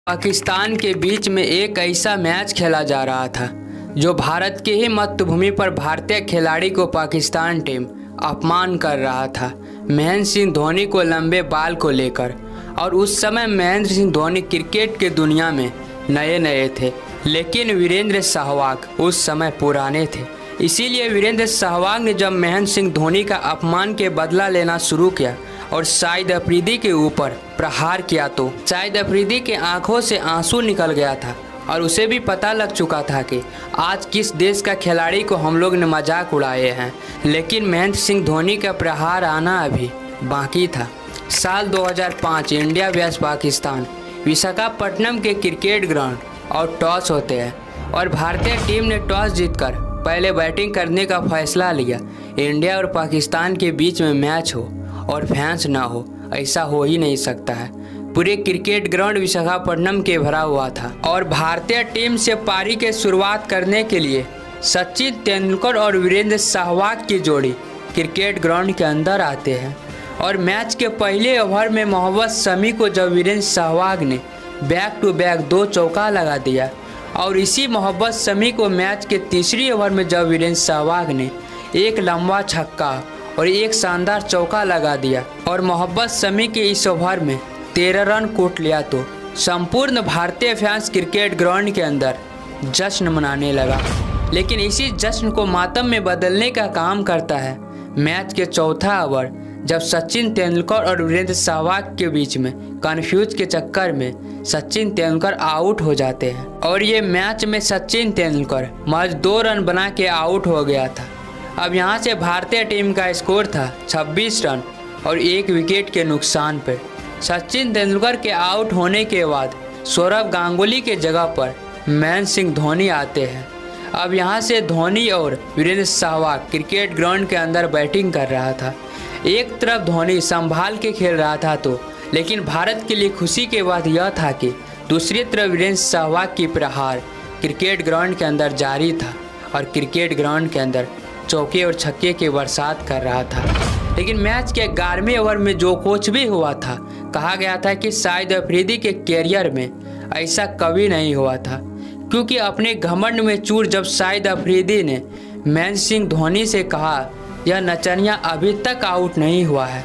पाकिस्तान के बीच में एक ऐसा मैच खेला जा रहा था जो भारत की ही मातृभूमि पर भारतीय खिलाड़ी को पाकिस्तान टीम अपमान कर रहा था महेंद्र सिंह धोनी को लंबे बाल को लेकर। और उस समय महेंद्र सिंह धोनी क्रिकेट की दुनिया में नए थे, लेकिन वीरेंद्र सहवाग उस समय पुराने थे। इसीलिए वीरेंद्र सहवाग ने जब महेंद्र सिंह धोनी का अपमान के बदला लेना शुरू किया और शाहिद अफरीदी के ऊपर प्रहार किया तो शाहिद अफरीदी के आंखों से आंसू निकल गया था और उसे भी पता लग चुका था कि आज किस देश का खिलाड़ी को हम लोग ने मजाक उड़ाए हैं। लेकिन महेंद्र सिंह धोनी का प्रहार आना अभी बाकी था। साल 2005 इंडिया vs पाकिस्तान विशाखापट्टनम के क्रिकेट ग्राउंड और टॉस होते हैं और भारतीय टीम ने टॉस जीतकर पहले बैटिंग करने का फैसला लिया। इंडिया और पाकिस्तान के बीच में मैच हो और फैंस ना हो, ऐसा हो ही नहीं सकता है। पूरे क्रिकेट ग्राउंड विशाखापट्टनम के भरा हुआ था और भारतीय टीम से पारी के शुरुआत करने के लिए सचिन तेंदुलकर और वीरेंद्र सहवाग की जोड़ी क्रिकेट ग्राउंड के अंदर आते हैं। और मैच के पहले ओवर में मोहम्मद शमी को जब वीरेंद्र सहवाग ने बैक टू बैक 2 चौका लगा दिया और इसी मोहम्मद शमी को मैच के तीसरी ओवर में जब वीरेंद्र सहवाग ने एक लंबा छक्का और एक शानदार चौका लगा दिया और मोहम्मद शमी के इस ओवर में 13 रन कूट लिया तो संपूर्ण भारतीय फैंस क्रिकेट ग्राउंड के अंदर जश्न मनाने लगा। लेकिन इसी जश्न को मातम में बदलने का काम करता है मैच के चौथा ओवर, जब सचिन तेंदुलकर और वीरेंद्र सहवाग के बीच में कन्फ्यूज के चक्कर में सचिन तेंदुलकर आउट हो जाते हैं। और ये मैच में सचिन तेंदुलकर महज 2 रन बना के आउट हो गया था। अब यहाँ से भारतीय टीम का स्कोर था 26 रन और 1 विकेट के नुकसान पर। सचिन तेंदुलकर के आउट होने के बाद सौरव गांगुली के जगह पर महेंद्र सिंह धोनी आते हैं। अब यहाँ से धोनी और वीरेंद्र सहवाग क्रिकेट ग्राउंड के अंदर बैटिंग कर रहा था। एक तरफ धोनी संभाल के खेल रहा था तो लेकिन भारत के लिए खुशी के बात यह था कि दूसरी तरफ वीरेंद्र सहवाग की प्रहार क्रिकेट ग्राउंड के अंदर जारी था और क्रिकेट ग्राउंड के अंदर चौके और छक्के की बरसात कर रहा था। लेकिन मैच के 11वें ओवर में जो कुछ भी हुआ था, कहा गया था कि शाहिद अफरीदी के कैरियर में ऐसा कभी नहीं हुआ था, क्योंकि अपने घमंड में चूर जब शाहिद अफरीदी ने महेंद्र सिंह धोनी से कहा यह नचनिया अभी तक आउट नहीं हुआ है,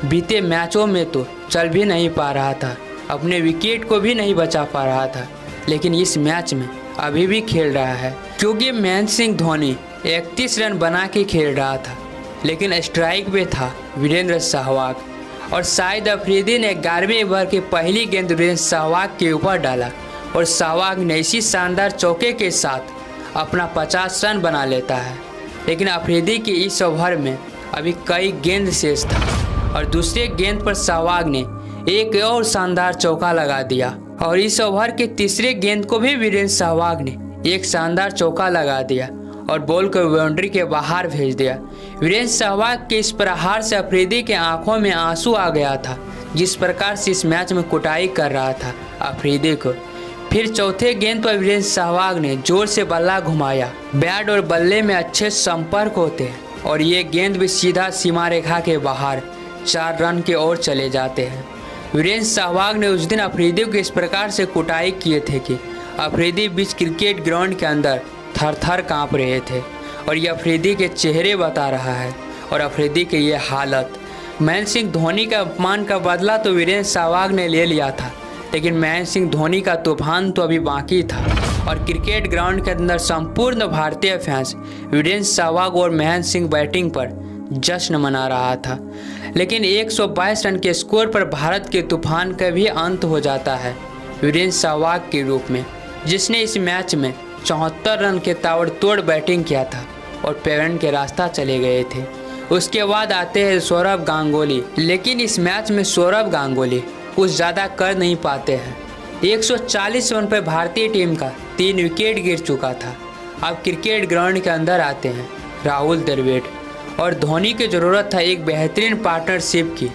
बीते मैचों में तो चल भी नहीं पा रहा था, अपने विकेट को भी नहीं बचा पा रहा था, लेकिन इस मैच में अभी भी खेल रहा है। क्योंकि महेंद्र सिंह धोनी 31 रन बना के खेल रहा था, लेकिन स्ट्राइक पे था वीरेंद्र सहवाग और शाहिद अफरीदी ने 11वें ओवर की पहली गेंद वीरेंद्र सहवाग के ऊपर डाला और सहवाग ने इसी शानदार चौके के साथ अपना 50 रन बना लेता है। लेकिन अफरीदी की इस ओवर में अभी कई गेंद शेष था और दूसरे गेंद पर सहवाग ने एक और शानदार चौका लगा दिया और इस ओवर के तीसरे गेंद को भी वीरेंद्र सहवाग ने एक शानदार चौका लगा दिया और बॉल को बाउंड्री के बाहर भेज दिया। वीरेंद्र सहवाग के इस प्रहार से अफरीदी के आंखों में आंसू आ गया था, जिस प्रकार से इस मैच में कुटाई कर रहा था अफरीदी को। फिर चौथे गेंद पर वीरेंद्र सहवाग ने जोर से बल्ला घुमाया। बैट और बल्ले में अच्छे संपर्क होते हैं और ये गेंद भी सीधा सीमा रेखा के बाहर 4 रन के ओर चले जाते हैं। वीरेंद्र सहवाग ने उस दिन अफरीदी को इस प्रकार से कुटाई किए थे कि अफरीदी बीच क्रिकेट ग्राउंड के अंदर थर थर काँप रहे थे और ये अफरीदी के चेहरे बता रहा है। और अफरीदी की ये हालत, महेंद्र सिंह धोनी का अपमान का बदला तो वीरेंद्र सहवाग ने ले लिया था, लेकिन महेंद्र सिंह धोनी का तूफान तो अभी बाकी था और क्रिकेट ग्राउंड के अंदर संपूर्ण भारतीय फैंस वीरेंद्र सहवाग और महेंद्र सिंह बैटिंग पर जश्न मना रहा था। लेकिन 122 रन के स्कोर पर भारत के तूफान का भी अंत हो जाता है वीरेंद्र सहवाग के रूप में, जिसने इस मैच में 74 रन के ताबड़तोड़ बैटिंग किया था और पेवेंट के रास्ता चले गए थे। उसके बाद आते हैं सौरव गांगुली। लेकिन इस मैच में सौरव गांगुली कुछ ज़्यादा कर नहीं पाते हैं। 140 रन पर भारतीय टीम का 3 विकेट गिर चुका था। अब क्रिकेट ग्राउंड के अंदर आते हैं राहुल द्रविड़ और धोनी की ज़रूरत था एक बेहतरीन पार्टनरशिप की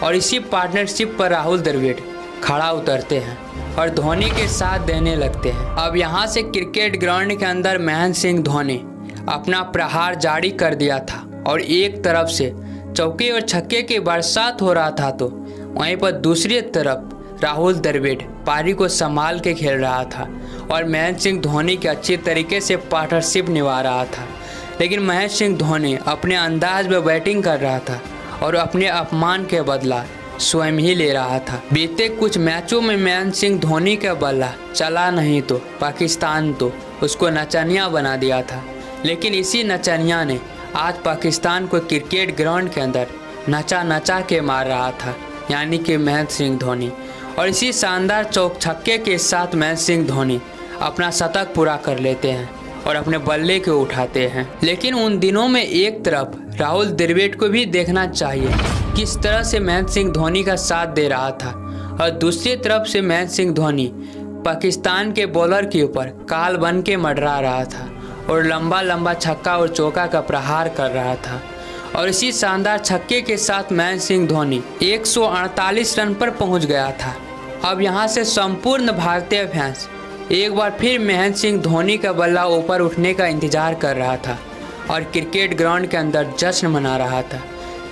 और इसी पार्टनरशिप पर राहुल द्रविड़ खड़ा उतरते हैं और धोनी के साथ देने लगते हैं। अब यहाँ से क्रिकेट ग्राउंड के अंदर महेंद्र सिंह धोनी अपना प्रहार जारी कर दिया था और एक तरफ से चौके और छक्के की बरसात हो रहा था तो वहीं पर दूसरी तरफ राहुल द्रविड़ पारी को संभाल के खेल रहा था और महेंद्र सिंह धोनी के अच्छी तरीके से पार्टनरशिप निभा रहा था। लेकिन महेंद्र सिंह धोनी अपने अंदाज में बैटिंग कर रहा था और अपने अपमान के बदला स्वयं ही ले रहा था। बीते कुछ मैचों में महेंद्र सिंह धोनी का बल्ला चला नहीं तो पाकिस्तान तो उसको नचनिया बना दिया था। लेकिन इसी नचनिया ने आज पाकिस्तान को क्रिकेट ग्राउंड के अंदर नचा के मार रहा था, यानी कि महेंद्र सिंह धोनी। और इसी शानदार चौक छक्के के साथ महेंद्र सिंह धोनी अपना शतक पूरा कर लेते हैं और अपने बल्ले को उठाते हैं। लेकिन उन दिनों में एक तरफ राहुल द्रविड़ को भी देखना चाहिए किस तरह से महेंद्र सिंह धोनी का साथ दे रहा था, और दूसरी तरफ से महेंद्र सिंह धोनी पाकिस्तान के बॉलर के ऊपर काल बन के मंडरा रहा था और लंबा छक्का और चौका का प्रहार कर रहा था। और इसी शानदार छक्के के साथ महेंद्र सिंह धोनी 148 रन पर पहुंच गया था। अब यहां से संपूर्ण भारतीय फैंस एक बार फिर महेंद्र सिंह धोनी का बल्ला ऊपर उठने का इंतजार कर रहा था और क्रिकेट ग्राउंड के अंदर जश्न मना रहा था।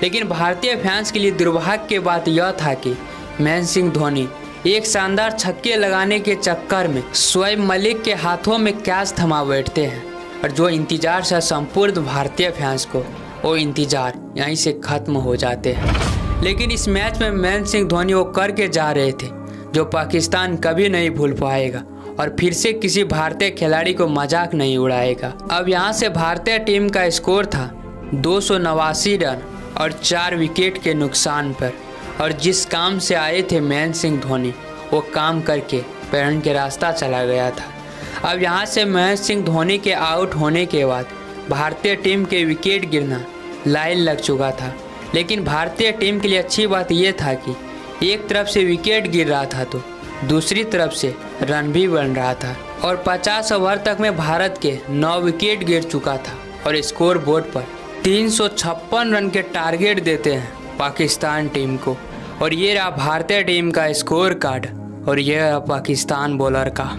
लेकिन भारतीय फैंस के लिए दुर्भाग्य की बात यह था कि महेंद्र सिंह धोनी एक शानदार छक्के लगाने के चक्कर में शोएब मलिक के हाथों में कैच थमा बैठते हैं और जो इंतजार से संपूर्ण भारतीय फैंस को वो इंतजार यहीं से खत्म हो जाते हैं। लेकिन इस मैच में महेंद्र सिंह धोनी वो करके जा रहे थे जो पाकिस्तान कभी नहीं भूल पाएगा और फिर से किसी भारतीय खिलाड़ी को मजाक नहीं उड़ाएगा। अब यहाँ से भारतीय टीम का स्कोर था 289 रन और 4 विकेट के नुकसान पर, और जिस काम से आए थे महेंद्र सिंह धोनी वो काम करके पैरन के रास्ता चला गया था। अब यहाँ से महेंद्र सिंह धोनी के आउट होने के बाद भारतीय टीम के विकेट गिरना लाइन लग चुका था। लेकिन भारतीय टीम के लिए अच्छी बात यह था कि एक तरफ से विकेट गिर रहा था तो दूसरी तरफ से रन भी बन रहा था, और 50 ओवर तक में भारत के 9 विकेट गिर चुका था और स्कोर बोर्ड पर 356 रन के टारगेट देते हैं पाकिस्तान टीम को। और ये रहा भारतीय टीम का स्कोर कार्ड और ये रहा पाकिस्तान बॉलर का।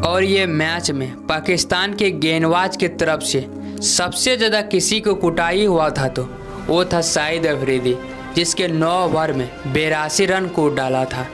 और ये मैच में पाकिस्तान के गेंदबाज की तरफ से सबसे ज़्यादा किसी को कुटाई हुआ था तो वो था शाहिद अफरीदी, जिसके 9 ओवर में 82 रन कूट डाला था।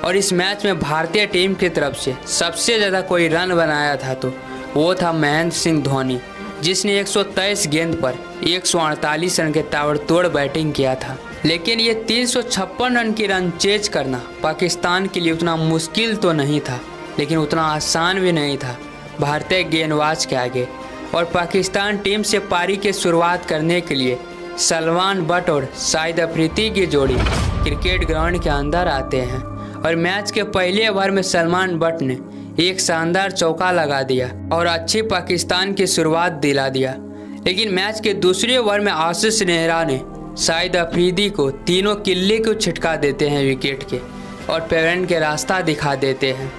और इस मैच में भारतीय टीम की तरफ से सबसे ज़्यादा कोई रन बनाया था तो वो था महेंद्र सिंह धोनी, जिसने 123 गेंद पर 148 रन के ताबड़तोड़ बैटिंग किया था। लेकिन ये 356 रन की रन चेज करना पाकिस्तान के लिए उतना मुश्किल तो नहीं था, लेकिन उतना आसान भी नहीं था भारतीय गेंदबाज के आगे। और पाकिस्तान टीम से पारी की शुरुआत करने के लिए सलमान बट और शाहिद अफरीदी की जोड़ी क्रिकेट ग्राउंड के अंदर आते हैं और मैच के पहले ओवर में सलमान बट ने एक शानदार चौका लगा दिया और अच्छी पाकिस्तान की शुरुआत दिला दिया। लेकिन मैच के दूसरे ओवर में आशीष नेहरा ने शाहिद अफरीदी को तीनों किल्ले को छिटका देते हैं विकेट के और पैरन के रास्ता दिखा देते हैं।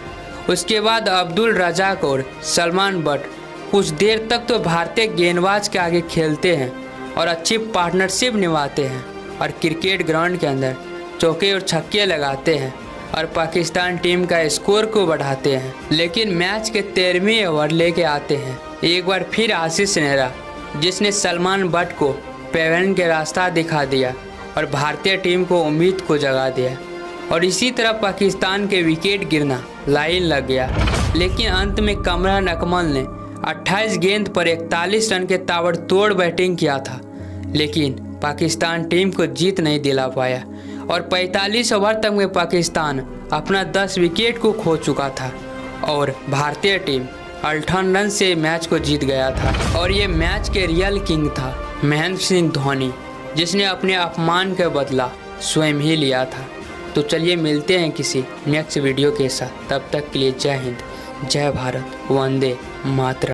उसके बाद अब्दुल रजाक और सलमान बट कुछ देर तक तो भारतीय गेंदबाज के आगे खेलते हैं और अच्छी पार्टनरशिप निभाते हैं और क्रिकेट ग्राउंड के अंदर चौके और छक्के लगाते हैं और पाकिस्तान टीम का स्कोर को बढ़ाते हैं। लेकिन मैच के 13वें ओवर लेके आते हैं एक बार फिर आशीष नेहरा, जिसने सलमान बट को पैरन के रास्ता दिखा दिया और भारतीय टीम को उम्मीद को जगा दिया। और इसी तरह पाकिस्तान के विकेट गिरना लाइन लग गया। लेकिन अंत में कमरान अकमल ने 28 गेंद पर 41 रन के ताबड़तोड़ बैटिंग किया था, लेकिन पाकिस्तान टीम को जीत नहीं दिला पाया और 45 ओवर तक में पाकिस्तान अपना 10 विकेट को खो चुका था और भारतीय टीम 58 रन से मैच को जीत गया था। और ये मैच के रियल किंग था महेंद्र सिंह धोनी, जिसने अपने अपमान का बदला स्वयं ही लिया था। तो चलिए मिलते हैं किसी नेक्स्ट वीडियो के साथ, तब तक के लिए जय हिंद, जय भारत, वंदे मातरम।